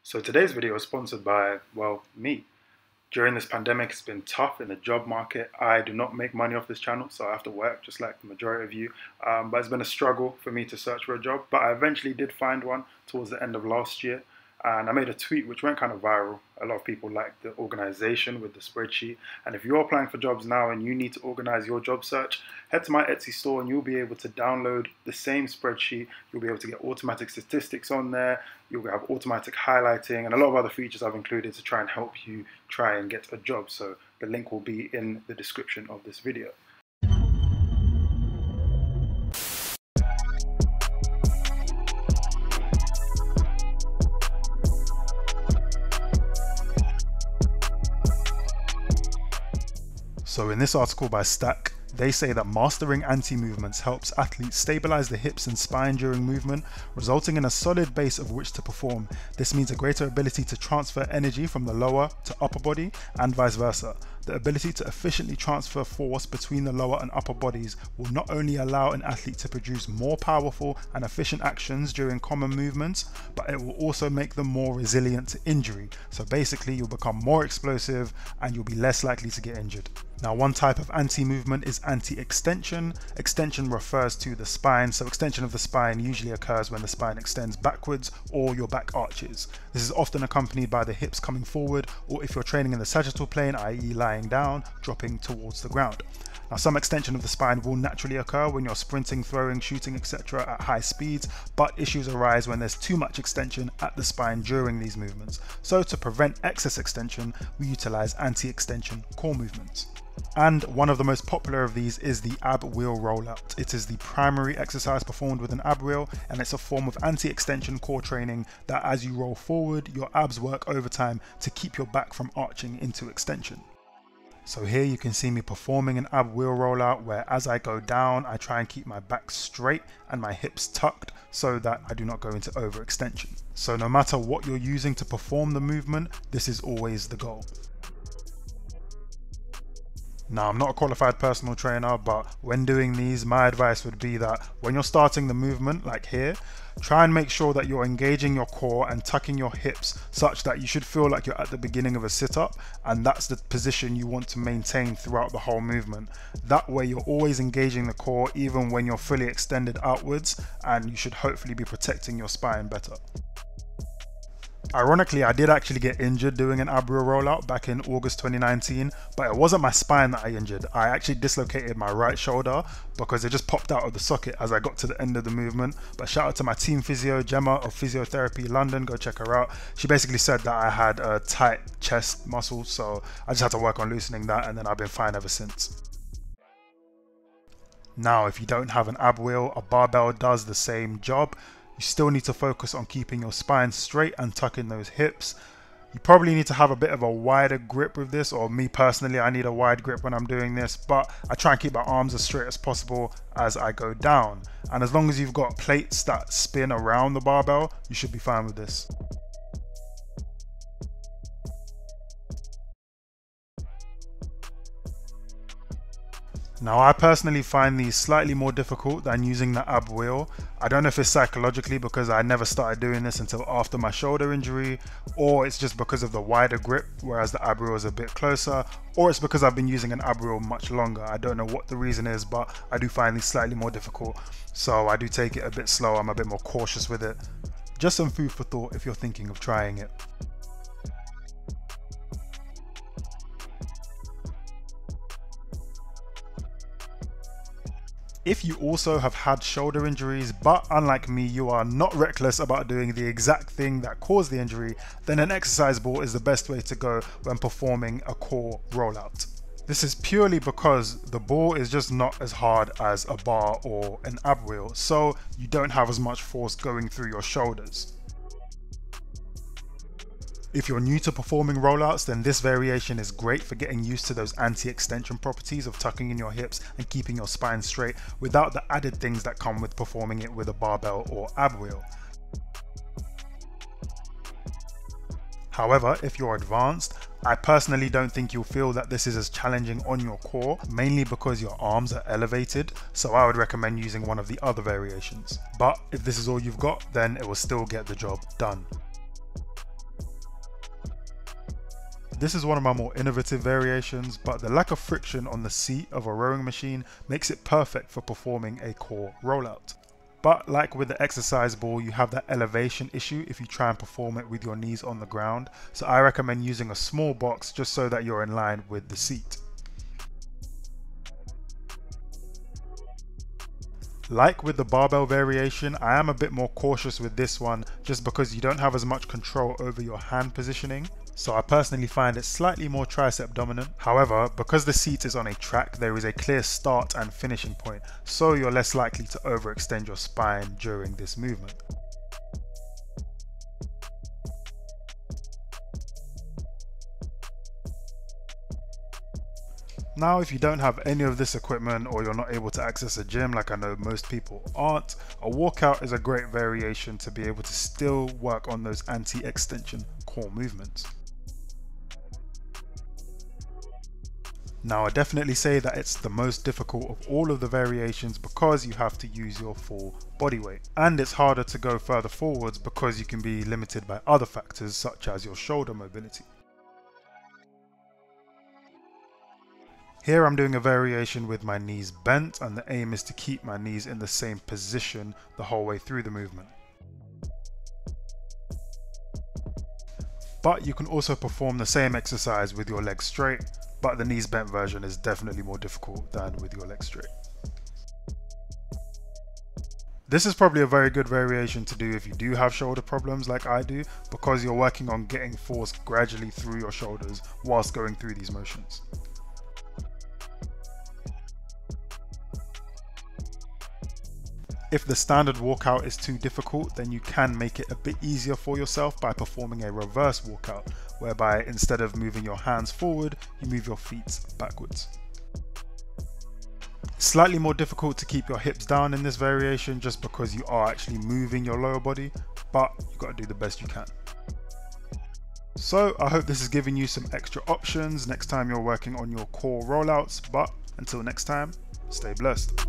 So today's video is sponsored by, well, me. During this pandemic, it's been tough in the job market. I do not make money off this channel, so I have to work just like the majority of you. But it's been a struggle for me to search for a job, but I eventually did find one towards the end of last year. And I made a tweet which went kind of viral. A lot of people liked the organization with the spreadsheet. And if you're applying for jobs now and you need to organize your job search, head to my Etsy store and you'll be able to download the same spreadsheet. You'll be able to get automatic statistics on there. You'll have automatic highlighting and a lot of other features I've included to try and help you try and get a job. So the link will be in the description of this video. So in this article by Stack, they say that mastering anti-movements helps athletes stabilize the hips and spine during movement, resulting in a solid base of which to perform. This means a greater ability to transfer energy from the lower to upper body and vice versa. The ability to efficiently transfer force between the lower and upper bodies will not only allow an athlete to produce more powerful and efficient actions during common movements, but it will also make them more resilient to injury. So basically you'll become more explosive and you'll be less likely to get injured. Now, one type of anti-movement is anti-extension. Extension refers to the spine, so extension of the spine usually occurs when the spine extends backwards or your back arches. This is often accompanied by the hips coming forward, or if you're training in the sagittal plane, i.e. lying down, dropping towards the ground. Now, some extension of the spine will naturally occur when you're sprinting, throwing, shooting, etc. at high speeds, but issues arise when there's too much extension at the spine during these movements. So to prevent excess extension, we utilize anti-extension core movements. And one of the most popular of these is the ab wheel rollout. It is the primary exercise performed with an ab wheel, and it's a form of anti-extension core training that as you roll forward, your abs work overtime to keep your back from arching into extension. So here you can see me performing an ab wheel rollout where as I go down, I try and keep my back straight and my hips tucked so that I do not go into overextension. So no matter what you're using to perform the movement, this is always the goal. Now, I'm not a qualified personal trainer, but when doing these, my advice would be that when you're starting the movement, like here, try and make sure that you're engaging your core and tucking your hips such that you should feel like you're at the beginning of a sit-up, and that's the position you want to maintain throughout the whole movement. That way you're always engaging the core even when you're fully extended outwards, and you should hopefully be protecting your spine better. Ironically, I did actually get injured doing an ab wheel rollout back in August 2019, but it wasn't my spine that I injured. I actually dislocated my right shoulder because it just popped out of the socket as I got to the end of the movement. But shout out to my team physio, Gemma of Physiotherapy London, go check her out. She basically said that I had a tight chest muscle, so I just had to work on loosening that, and then I've been fine ever since. Now, if you don't have an ab wheel, a barbell does the same job. You still need to focus on keeping your spine straight and tucking those hips. You probably need to have a bit of a wider grip with this, or me personally, I need a wide grip when I'm doing this, but I try and keep my arms as straight as possible as I go down. And as long as you've got plates that spin around the barbell, you should be fine with this. Now, I personally find these slightly more difficult than using the ab wheel. I don't know if it's psychologically because I never started doing this until after my shoulder injury, or it's just because of the wider grip, whereas the ab wheel is a bit closer, or it's because I've been using an ab wheel much longer. I don't know what the reason is, but I do find these slightly more difficult. So I do take it a bit slow. I'm a bit more cautious with it. Just some food for thought if you're thinking of trying it. If you also have had shoulder injuries, but unlike me, you are not reckless about doing the exact thing that caused the injury, then an exercise ball is the best way to go when performing a core rollout. This is purely because the ball is just not as hard as a bar or an ab wheel, so you don't have as much force going through your shoulders. If you're new to performing rollouts, then this variation is great for getting used to those anti-extension properties of tucking in your hips and keeping your spine straight without the added things that come with performing it with a barbell or ab wheel. However, if you're advanced, I personally don't think you'll feel that this is as challenging on your core, mainly because your arms are elevated, so I would recommend using one of the other variations. But if this is all you've got, then it will still get the job done. This is one of my more innovative variations, but the lack of friction on the seat of a rowing machine makes it perfect for performing a core rollout. But like with the exercise ball, you have that elevation issue if you try and perform it with your knees on the ground, so I recommend using a small box just so that you're in line with the seat. Like with the barbell variation, I am a bit more cautious with this one just because you don't have as much control over your hand positioning. So I personally find it slightly more tricep dominant. However, because the seat is on a track, there is a clear start and finishing point, so you're less likely to overextend your spine during this movement. Now, if you don't have any of this equipment or you're not able to access a gym like I know most people aren't, a walkout is a great variation to be able to still work on those anti-extension core movements. Now, I definitely say that it's the most difficult of all of the variations because you have to use your full body weight, and it's harder to go further forwards because you can be limited by other factors such as your shoulder mobility. Here I'm doing a variation with my knees bent, and the aim is to keep my knees in the same position the whole way through the movement. But you can also perform the same exercise with your legs straight, but the knees bent version is definitely more difficult than with your legs straight. This is probably a very good variation to do if you do have shoulder problems like I do, because you're working on getting force gradually through your shoulders whilst going through these motions. If the standard walkout is too difficult, then you can make it a bit easier for yourself by performing a reverse walkout, whereby instead of moving your hands forward, you move your feet backwards. It's slightly more difficult to keep your hips down in this variation just because you are actually moving your lower body, but you've got to do the best you can. So I hope this is giving you some extra options next time you're working on your core rollouts, but until next time, stay blessed.